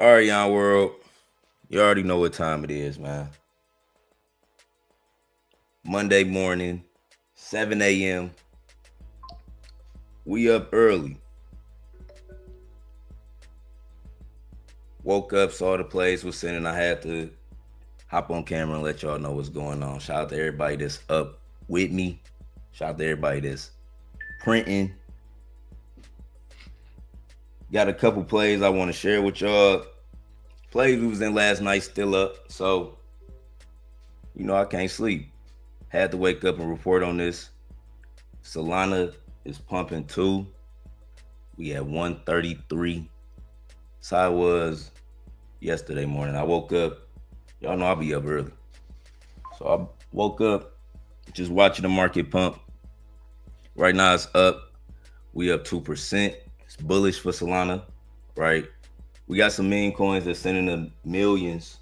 All right, Yon World. You already know what time it is, man. Monday morning, 7 a.m. We up early. Woke up, saw the plays was sending. I had to hop on camera and let y'all know what's going on. Shout out to everybody that's up with me. Shout out to everybody that's printing. Got a couple plays I want to share with y'all. Plays we was in last night still up, so I can't sleep. Had to wake up and report on this. Solana is pumping too. We at 133. That's how it was yesterday morning. I woke up. Y'all know I'll be up early. So I woke up just watching the market pump. Right now it's up. We up 2%. It's bullish for Solana, right? We got some meme coins that's sending them millions.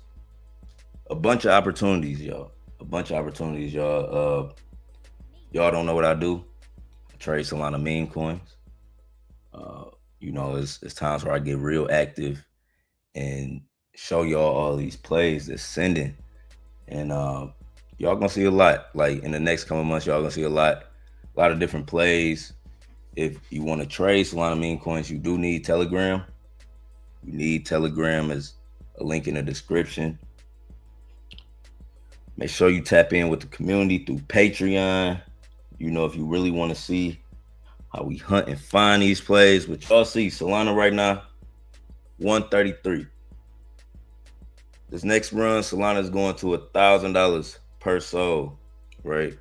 A bunch of opportunities, y'all. Y'all don't know what I do. I trade Solana Memecoins. It's times where I get real active and show y'all all these plays that's sending. And y'all gonna see a lot. Like in the next couple months, y'all gonna see a lot of different plays. If you want to trade Solana Memecoins, you do need Telegram. You need Telegram, as a link in the description. Make sure you tap in with the community through Patreon. If you really want to see how we hunt and find these plays, which y'all see, Solana right now, 133. This next run, Solana is going to $1,000 per soul, right?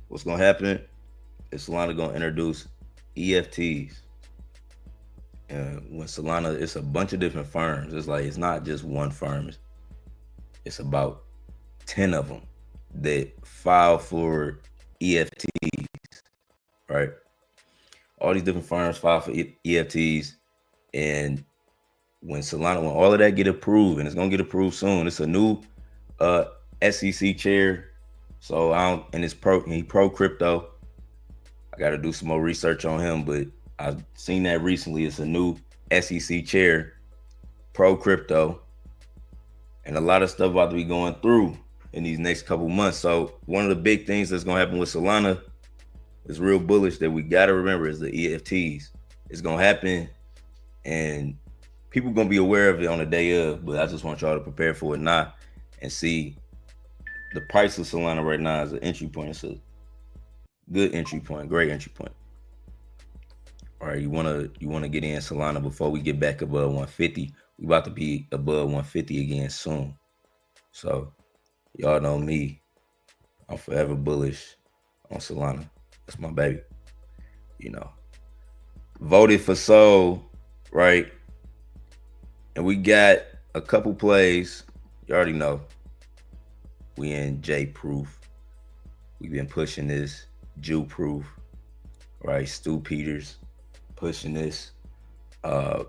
What's going to happen is Solana going to introduce EFTs. And when Solana, it's a bunch of different firms. It's not just one firm. It's about 10 of them that file for EFTs, right? All these different firms file for EFTs. And when all of that get approved, and it's going to get approved soon, it's a new SEC chair. So he's pro crypto. I got to do some more research on him, but I've seen that recently. It's a new SEC chair, pro crypto, and a lot of stuff about to be going through in these next couple months. So one of the big things that's going to happen with Solana is real bullish that we got to remember is the EFTs. It's going to happen, and people going to be aware of it on the day of, but I just want y'all to prepare for it now and see the price of Solana right now is an entry point. It's a good entry point, great entry point. All right, you wanna get in Solana before we get back above 150. We about to be above 150 again soon. So y'all know me. I'm forever bullish on Solana. That's my baby. Voted for Sol, right? And we got a couple plays. You already know. We in JPROOF. We've been pushing this JPROOF, right? Stu Peters pushing this. I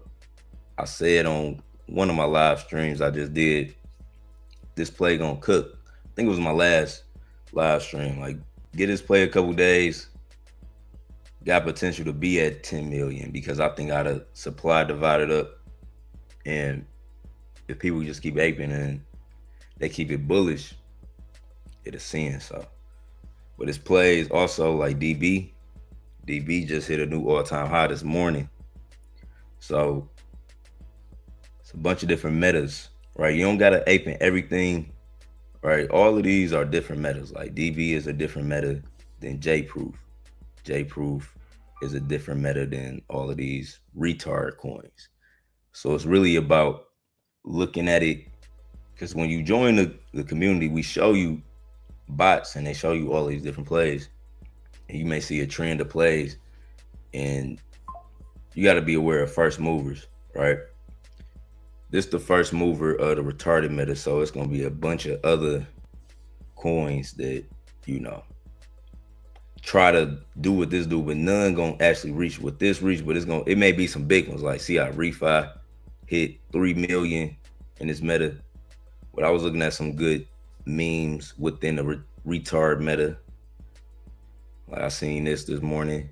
said on one of my live streams I just did, this play gonna cook. I think it was my last live stream. Like, get this play a couple days. Got potential to be at 10 million because I think I had a supply divided up. And if people just keep aping and they keep it bullish, it'll sin. So, but this play is also like DB. DB just hit a new all-time high this morning. So it's a bunch of different metas, right? You don't gotta ape in everything, right? All of these are different metas. Like DB is a different meta than JPROOF. JPROOF is a different meta than all of these retard coins. So it's really about looking at it, because when you join the community, we show you bots and they show you all these different plays. And you may see a trend of plays, and you got to be aware of first movers, right? This is the first mover of the retarded meta, so it's going to be a bunch of other coins that, try to do what this do, but none going to actually reach what this reach, but it may be some big ones, like see how Refi hit 3 million in this meta. But I was looking at some good memes within the retard meta. Like I seen this morning.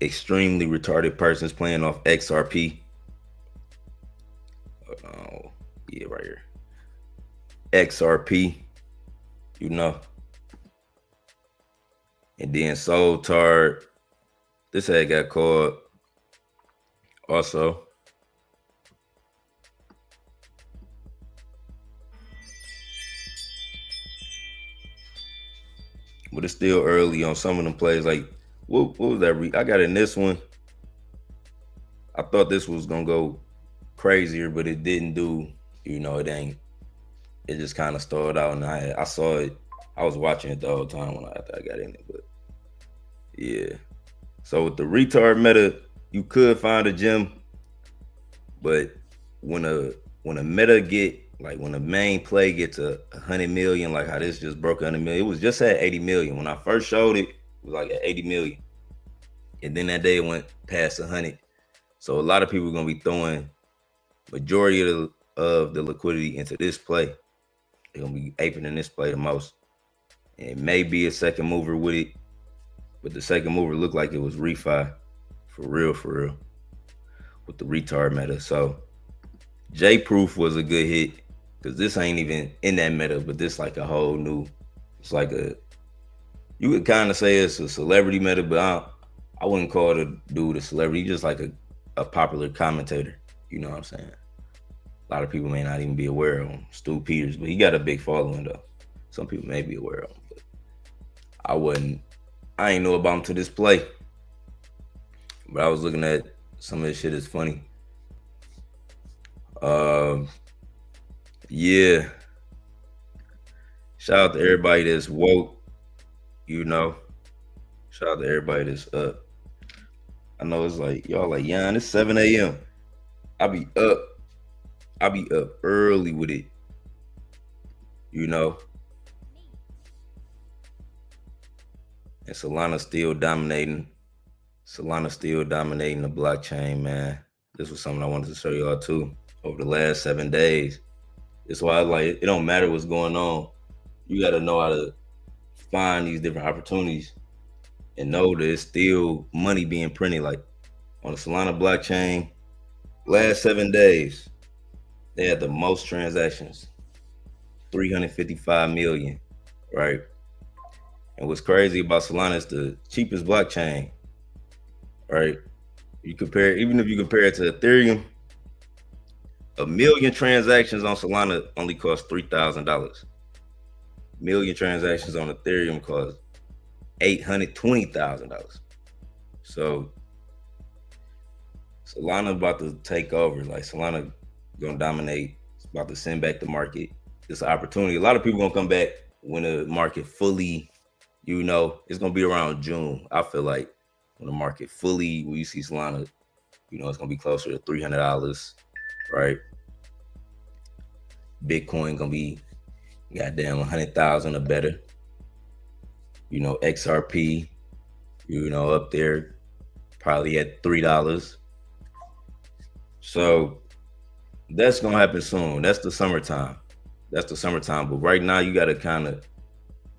Extremely retarded persons playing off XRP. Yeah, right here. XRP, you know. And then Soul Tard. This had got called also. But it's still early on some of them plays. Like, what was that? I got in this one. I thought this was going to go crazier, but it didn't do, it just kind of stalled out. And I saw it. I was watching it the whole time after I got in it. But yeah. So with the retard meta, you could find a gem. But when a meta get, like when the main play gets 100 million, like how this just broke 100 million, it was just at 80 million. When I first showed it, it was like at 80 million. And then that day it went past 100. So a lot of people are going to be throwing majority of the liquidity into this play. They're going to be aping in this play the most. And it may be a second mover with it, but the second mover looked like it was refi. For real. With the retard meta. So JPROOF was a good hit because this ain't even in that meta, but this like a whole new, it's like you could kind of say it's a celebrity meta, but I wouldn't call the dude a celebrity. He's just like a popular commentator. You know what I'm saying? A lot of people may not even be aware of him. Stu Peters, but he got a big following though. Some people may be aware of him, but I ain't know about him to this play. But I was looking at some of this shit is funny. Yeah. Shout out to everybody that's woke, Shout out to everybody that's up. I know it's like, y'all like, yeah, it's 7 a.m. I be up early with it, And Solana still dominating. The blockchain, man. This was something I wanted to show y'all too over the last 7 days. That's why it don't matter what's going on. You got to know how to find these different opportunities and know that it's still money being printed. Like on the Solana blockchain, last 7 days, they had the most transactions, 355 million, right? And what's crazy about Solana is the cheapest blockchain, right? Even if you compare it to Ethereum, 1 million transactions on Solana only cost $3,000. Million transactions on Ethereum cost $820,000. So Solana about to take over. Like Solana gonna dominate. It's about to send back the market. It's an opportunity. A lot of people gonna come back when the market fully, it's gonna be around June. I feel like when the market fully, when you see Solana, it's gonna be closer to $300, right? Bitcoin gonna be goddamn 100,000 or better. XRP, up there, probably at $3. So that's gonna happen soon. That's the summertime. But right now you gotta kind of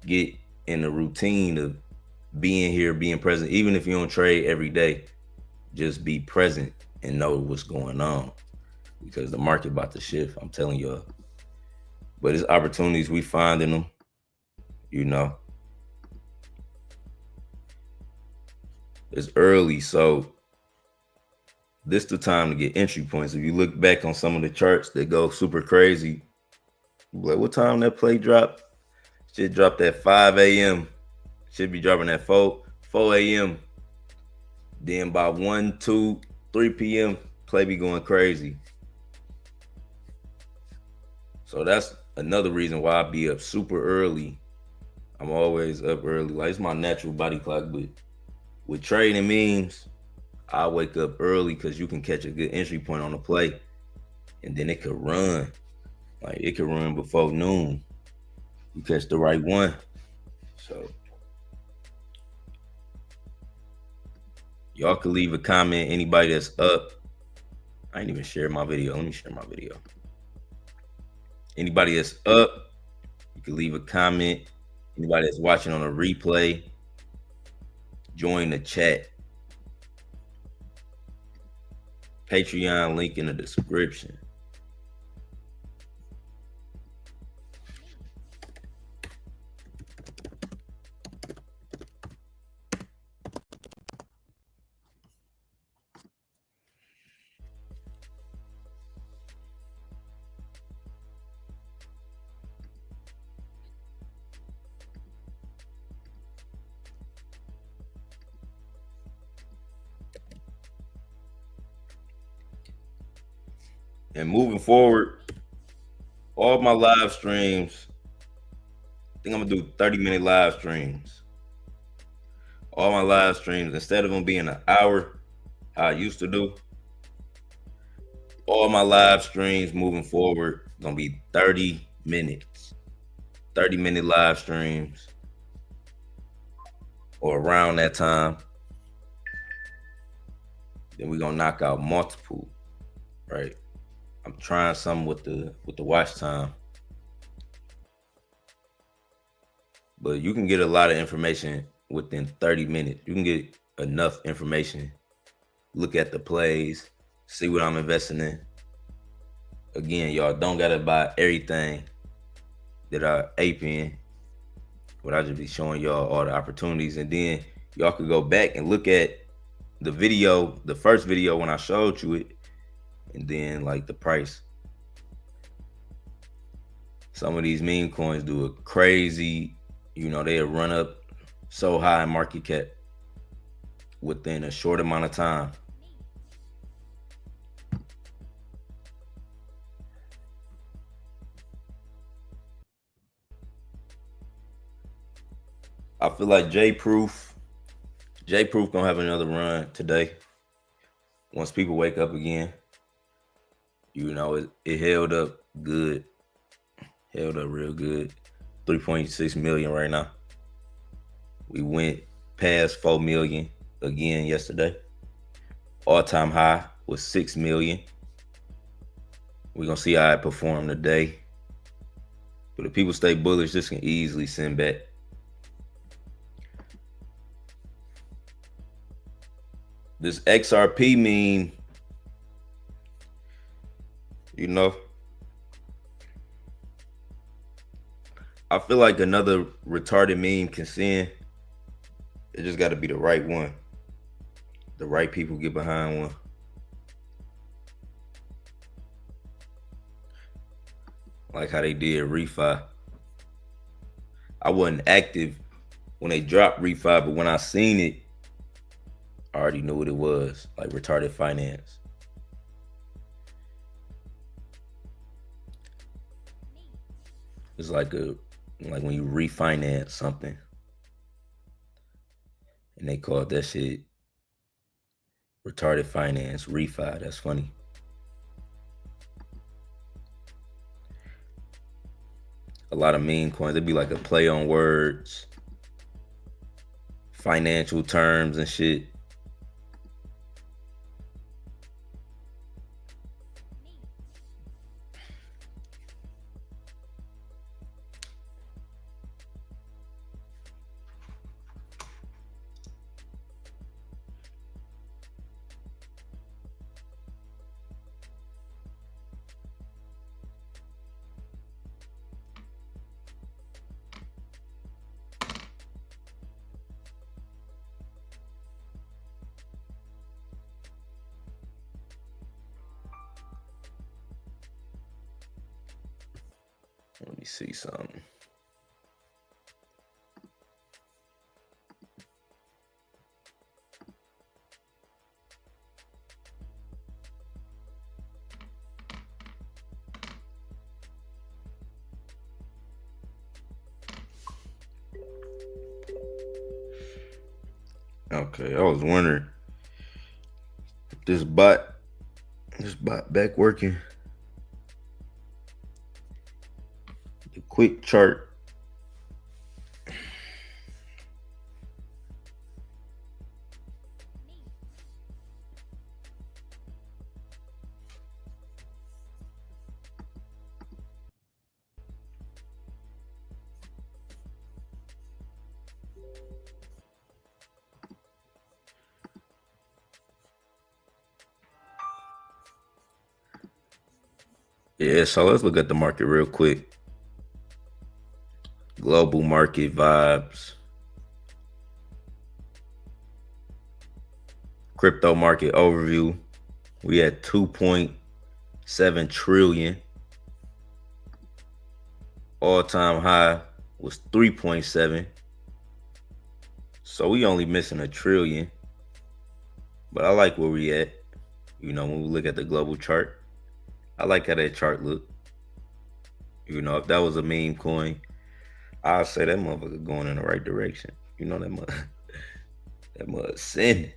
get in the routine of being here, being present. Even if you don't trade every day, just be present and know what's going on, because the market about to shift. I'm telling y'all. But it's opportunities, we finding them, It's early, so this the time to get entry points. If you look back on some of the charts that go super crazy, like what time that play dropped? Shit dropped at 5 a.m. Should be dropping at 4 a.m. Then by 1, 2, 3 p.m. play be going crazy. So that's another reason why I be up super early. I'm always up early. Like it's my natural body clock, but with trading memes, I wake up early because you can catch a good entry point on the play, and then it could run. Like it could run before noon. You catch the right one. So y'all could leave a comment. Anybody that's up. I ain't even shared my video. Let me share my video. Anybody that's up, you can leave a comment. Anybody that's watching on a replay, join the chat. Patreon link in the description. And moving forward, all my live streams, I think I'm gonna do 30-minute live streams. All my live streams, instead of them being an hour, how I used to do, all my live streams moving forward gonna be 30 minutes. 30-minute live streams or around that time. Then we're gonna knock out multiple, right? I'm trying something with the watch time. But you can get a lot of information within 30 minutes. You can get enough information, look at the plays, see what I'm investing in. Again, y'all don't gotta buy everything that I ape in, but I just be showing y'all all the opportunities. And then y'all could go back and look at the video, the first video when I showed you it, and then like the price. Some of these meme coins do a crazy, they'll run up so high in market cap within a short amount of time. I feel like JPROOF gonna have another run today. Once people wake up again, it held up good. Held up real good. 3.6 million right now. We went past 4 million again yesterday. All-time high was 6 million. We're gonna see how it performed today. But if people stay bullish, this can easily send back. This XRP meme, I feel like another retarded meme can send. It just got to be the right one. The right people get behind one. Like how they did refi. I wasn't active when they dropped refi, but when I seen it, I already knew what it was, like retarded finance. It's like when you refinance something, and they call that shit retarded finance, refi. That's funny. A lot of meme coins, it'd be like a play on words, financial terms and shit. Let me see something. Okay, I was wondering if this bot back working. The quick chart. Yeah, so let's look at the market real quick. Global market vibes. Crypto market overview. We had 2.7 trillion. All-time high was 3.7. So we only missing a trillion. But I like where we at. When we look at the global chart. I like how that chart look. You know, if that was a meme coin, I'll say that motherfucker going in the right direction. You know, that mother sending.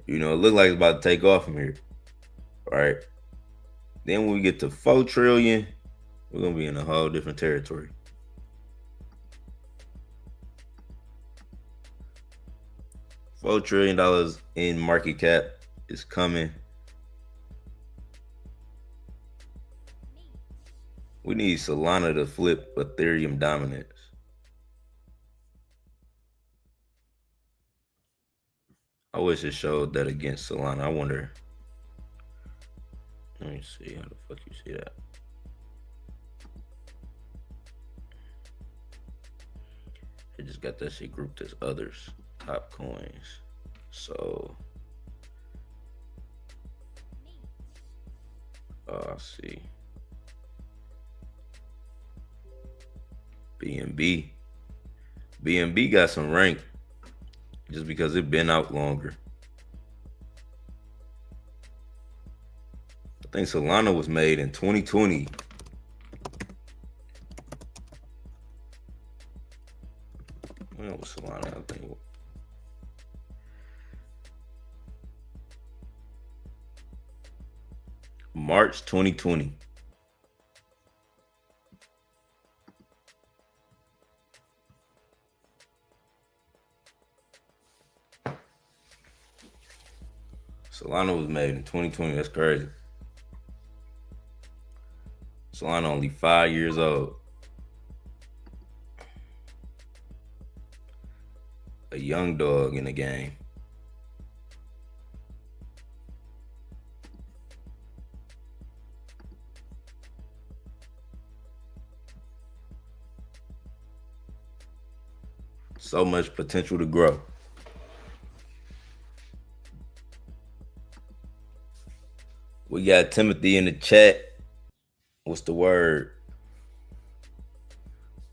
You know, it look like it's about to take off from here. All right. Then when we get to 4 trillion, we're gonna be in a whole different territory. $4 trillion in market cap is coming. We need Solana to flip Ethereum dominance. I wish it showed that against Solana. I wonder. Let me see how the fuck you see that. I just got that shit grouped as others, top coins. So, I see. BNB. BNB got some rank just because it been out longer. I think Solana was made in 2020. When was Solana? I think March 2020. Solana was made in 2020. That's crazy. Solana only 5 years old. A young dog in the game. So much potential to grow. We got Timothy in the chat. What's the word?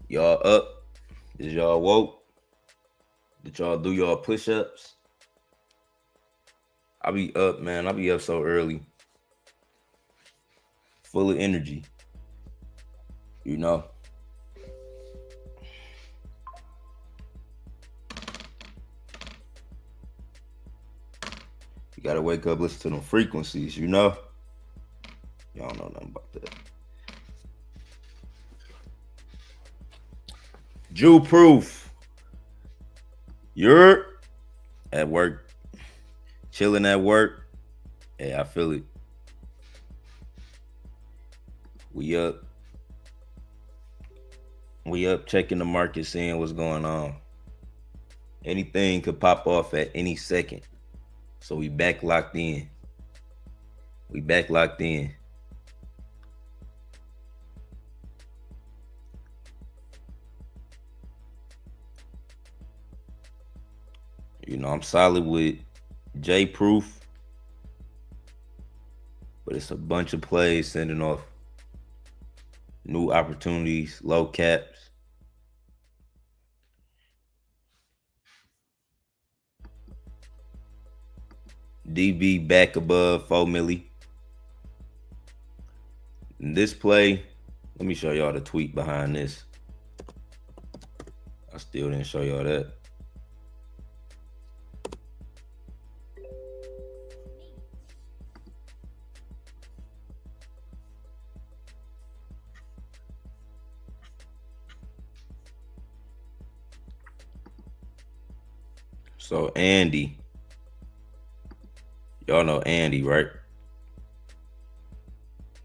Y'all up? Is y'all woke? Did y'all do y'all push-ups? I be up, man. I be up so early. Full of energy. You know? You gotta wake up, listen to them frequencies, you know? Y'all don't know nothing about that. JPROOF. You're at work. Chilling at work. Hey, I feel it. We up. We up checking the market, seeing what's going on. Anything could pop off at any second. So we back locked in. We back locked in. You know, I'm solid with JPROOF, but it's a bunch of plays sending off new opportunities, low caps. DB back above 4 milli. In this play, let me show y'all the tweet behind this. I still didn't show y'all that. So Andy, y'all know Andy, right?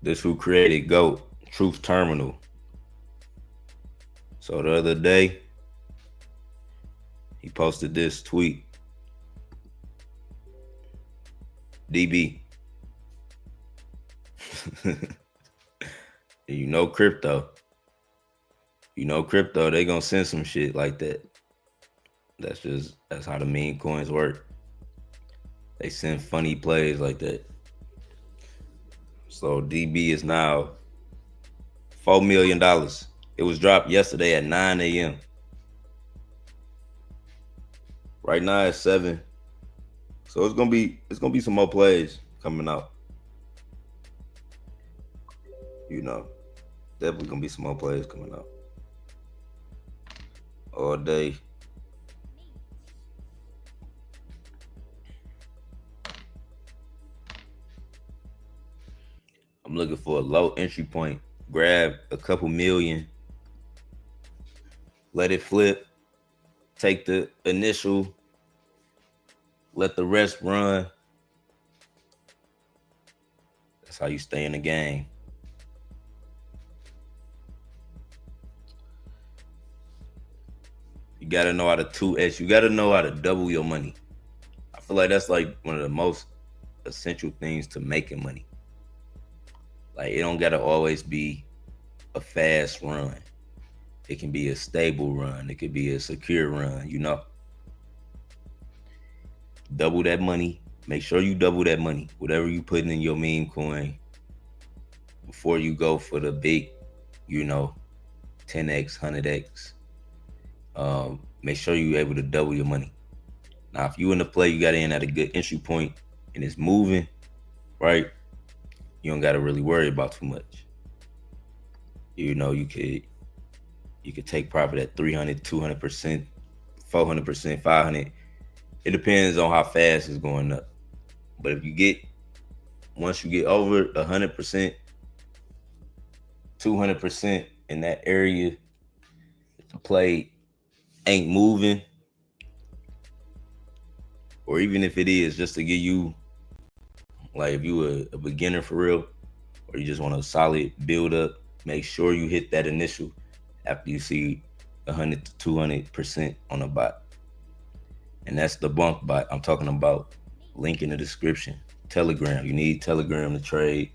This who created GOAT, Truth Terminal. So the other day, he posted this tweet. DB. You know crypto. You know crypto, they gonna send some shit like that. That's how the meme coins work. They send funny plays like that. So DB is now $4 million. It was dropped yesterday at 9 a.m. Right now it's 7. So it's gonna be some more plays coming out. you know, definitely gonna be some more plays coming up all day. I'm looking for a low entry point. Grab a couple million, let it flip, take the initial, let the rest run. That's how you stay in the game. You gotta know how to 2x. You gotta know how to double your money. I feel like that's like one of the most essential things to making money. Like, it don't gotta always be a fast run. It can be a stable run. It could be a secure run, you know. Double that money. Make sure you double that money. Whatever you putting in your meme coin before you go for the big, you know, 10x, 100x. Make sure you're able to double your money. Now, if you in the play, you got in at a good entry point and it's moving, right? You don't got to really worry about too much. You know, you could take profit at 300, 200%, 400%, 500. It depends on how fast it's going up. But if once you get over 100%, 200% in that area, the play ain't moving, or even if it is, just to give you, like, if you a beginner for real, or you just want a solid build up, make sure you hit that initial after you see 100 to 200% on a bot. And that's the bunk bot I'm talking about. Link in the description. Telegram. You need Telegram to trade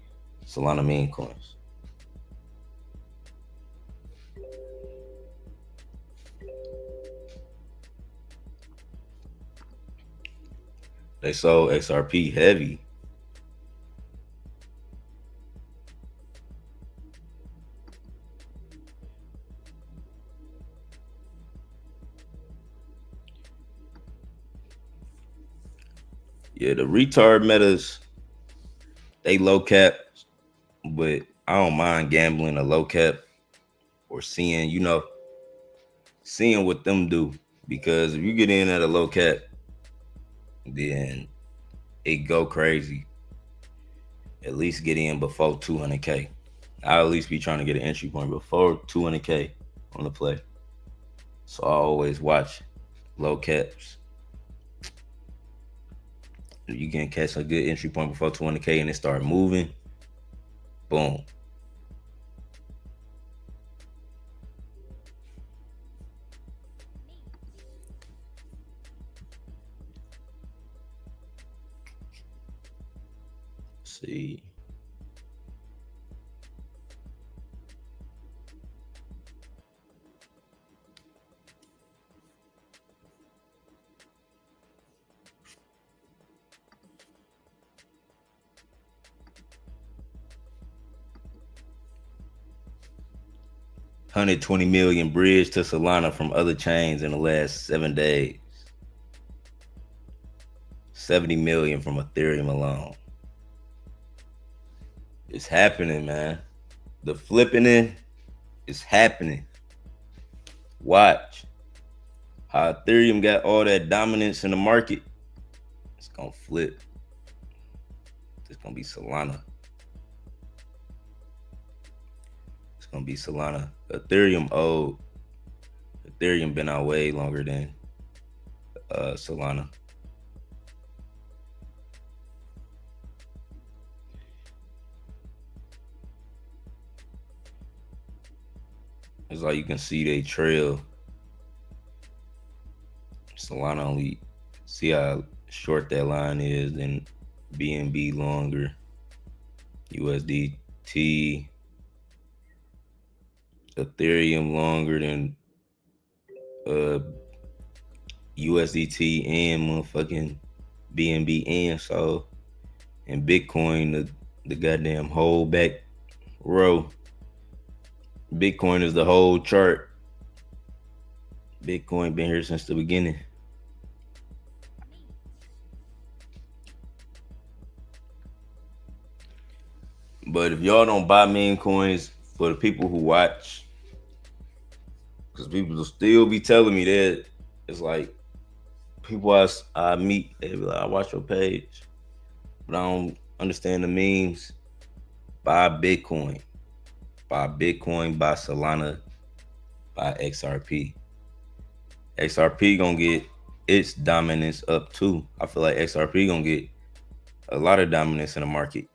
Solana Memecoins. They sold XRP heavy. Yeah, the retard metas, they low cap, but I don't mind gambling a low cap or seeing what them do. Because if you get in at a low cap, then it go crazy. At least get in before 200K. I'll at least be trying to get an entry point before 200K on the play. So I always watch low caps. If you can catch a good entry point before 200K and it start moving, boom. See. $120 million bridge to Solana from other chains in the last 7 days. 70 million from Ethereum alone. It's happening, man. The flipping in is happening. Watch how Ethereum got all that dominance in the market. It's gonna flip. It's gonna be Solana. It's gonna be Solana. Ethereum old. Ethereum been out way longer than Solana. It's like you can see they trail. Solana only, see how short that line is, then BNB longer, USDT, Ethereum longer than USDT and motherfucking BNB and so, and Bitcoin the goddamn whole back row. Bitcoin is the whole chart. Bitcoin been here since the beginning. But if y'all don't buy meme coins, for the people who watch, because people will still be telling me that it's like people I meet, they be like, I watch your page, but I don't understand the memes. Buy Bitcoin. Buy Bitcoin, buy Solana, buy XRP. XRP gonna get its dominance up too. I feel like XRP gonna get a lot of dominance in the market.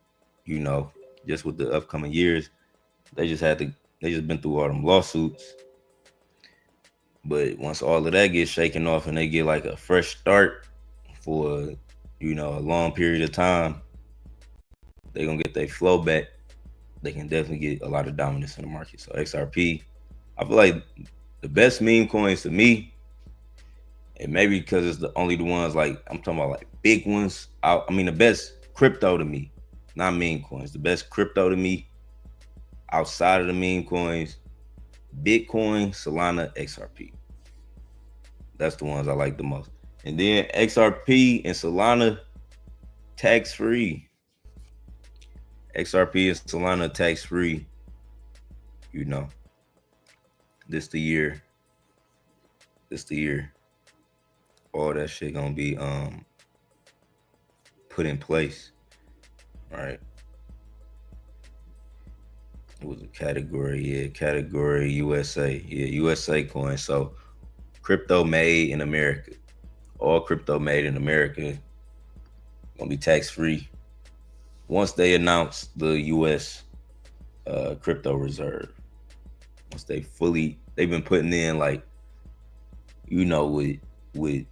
You know, just with the upcoming years, they just been through all them lawsuits. But once all of that gets shaken off and they get like a fresh start for, you know, a long period of time, they gonna get their flow back. They can definitely get a lot of dominance in the market. So XRP, I feel like the best meme coins to me, and maybe because it's the ones like I'm talking about like big ones. I mean the best crypto to me, not meme coins. The best crypto to me outside of the meme coins, Bitcoin, Solana, XRP. That's the ones I like the most. And then XRP and Solana tax free. XRP and Solana tax free. You know, this the year. All that shit gonna be put in place. All right. It was a category, category USA. USA coin. So crypto made in America. All crypto made in America gonna be tax free once they announce the US crypto reserve. Once they've been putting in like, you know, with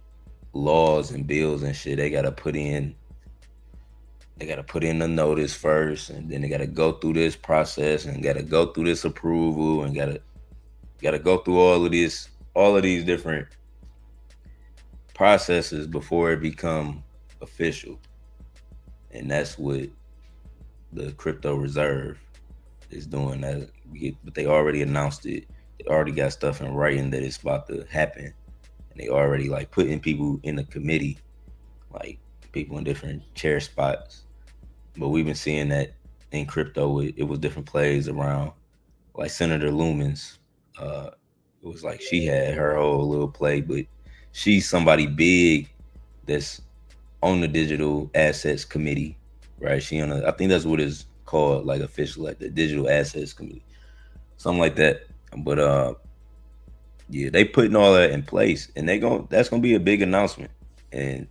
laws and bills and shit, they gotta put in the notice first, and then they gotta go through this process and gotta go through this approval and gotta go through all of these different processes before it become official. And that's what the crypto reserve is doing. But they already announced it. They already got stuff in writing that it's about to happen. And they already like putting people in the committee, like people in different chair spots. But we've been seeing that in crypto. It was different plays around, like Senator Lumen's. It was like she had her whole little play, but she's somebody big that's on the digital assets committee, right? I think that's what it's called, like official, like the digital assets committee, something like that. But yeah, they putting all that in place, and that's gonna be a big announcement. And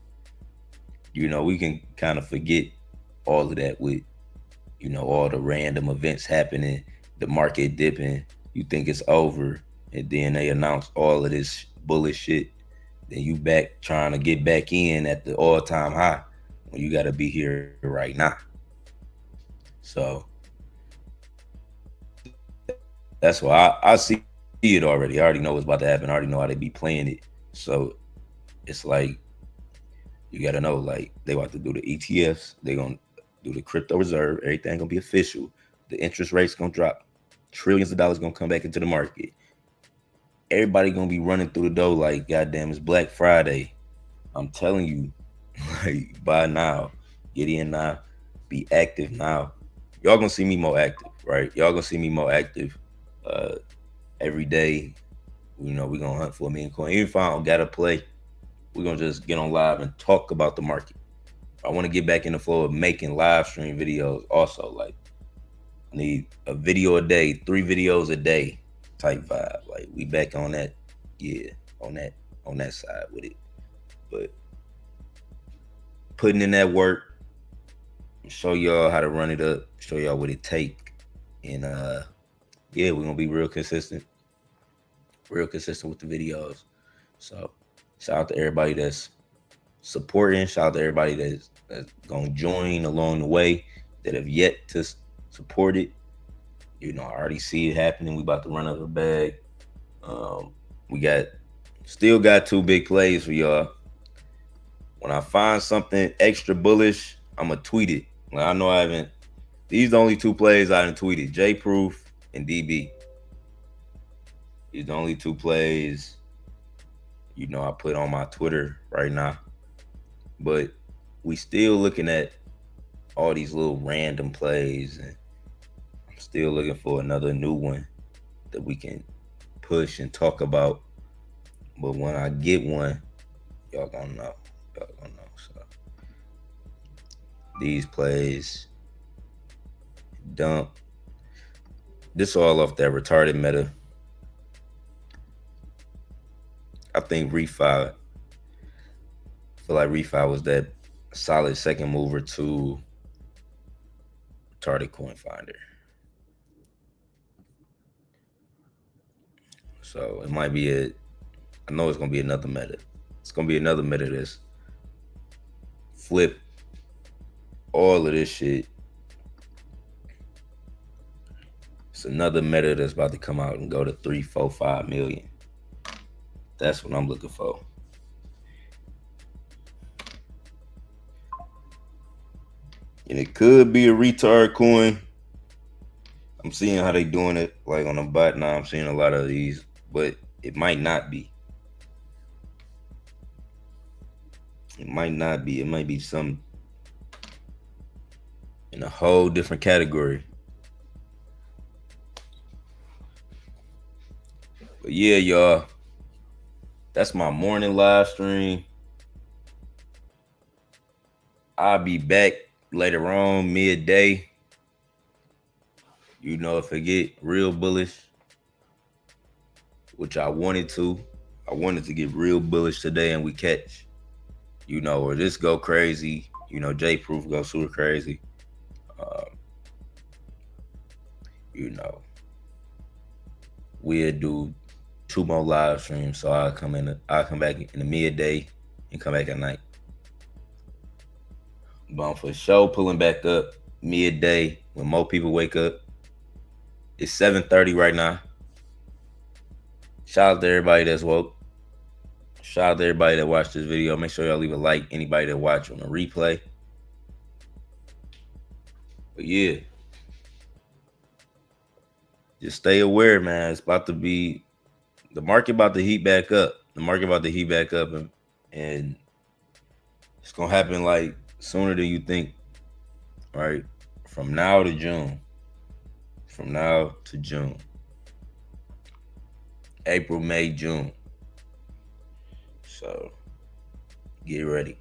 you know, we can kind of forget all of that with, you know, all the random events happening, the market dipping. You think it's over, and then they announce all of this bullish shit. Then you back trying to get back in at the all-time high when you got to be here right now. So that's why I see it already. I already know what's about to happen. I already know how they be playing it. So it's like, you got to know, like, they about to do the ETFs. They're going to do the crypto reserve. Everything going to be official. The interest rate's going to drop. Trillions of dollars going to come back into the market. Everybody going to be running through the door like, goddamn, it's Black Friday. I'm telling you, like, buy now. Get in now. Be active now. Y'all going to see me more active, right? Y'all going to see me more active every day. You know, we're going to hunt for a meme coin. Even if I don't got to play, we're going to just get on live and talk about the market. I want to get back in the flow of making live stream videos also. Like, I need a video a day, 3 videos a day type vibe. Like, we back on that, on that side with it. But putting in that work, show y'all how to run it up, show y'all what it take. And we're going to be real consistent with the videos. So shout out to everybody that's supporting. Shout out to everybody that's going to join along the way that have yet to support it. You know, I already see it happening. We about to run up a bag. We still got 2 big plays for y'all. When I find something extra bullish, I'm going to tweet it. Like, I know I haven't. These are the only 2 plays I haven't tweeted. JPROOF and DB. These are the only 2 plays, you know, I put on my Twitter right now. But we still looking at all these little random plays. And Still looking for another new one that we can push and talk about. But when I get one, y'all gonna know. Y'all gonna know. So these plays, dump. This all off that retarded meta. I think refi. I feel like refi was that solid second mover to retarded coin finder. So it might be I know it's gonna be another meta. It's gonna be another meta that's flip all of this shit. It's another meta that's about to come out and go to 3, 4, 5 million. That's what I'm looking for. And it could be a retard coin. I'm seeing how they doing it like on a bot now. I'm seeing a lot of these, but it might not be. It might not be. It might be some in a whole different category. But yeah, y'all, that's my morning live stream. I'll be back later on, midday. You know, if I get real bullish, which I wanted to get real bullish today and we catch, you know, or this go crazy, you know, JPROOF go super crazy. You know, we'll do 2 more live streams. So I'll come back in the midday and come back at night. But I'm for sure pulling back up midday when more people wake up. It's 7:30 right now. Shout out to everybody that's woke. Shout out to everybody that watched this video. Make sure y'all leave a like. Anybody that watch on the replay. But yeah, just stay aware, man. It's about to be the market about to heat back up. The market about to heat back up, and it's gonna happen like sooner than you think. Right, from now to June. From now to June. April, May, June. So get ready.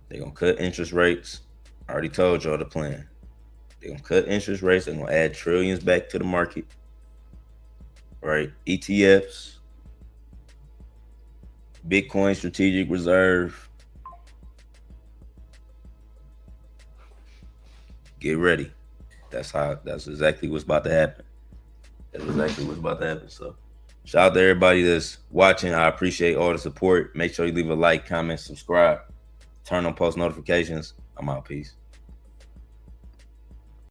They're gonna cut interest rates. I already told y'all the plan. They're gonna cut interest rates. They're gonna add trillions back to the market. Right? ETFs, Bitcoin strategic reserve. Get ready. That's exactly what's about to happen. That's exactly what's about to happen. So shout out to everybody that's watching. I appreciate all the support. Make sure you leave a like, comment, subscribe, turn on post notifications. I'm out. Peace.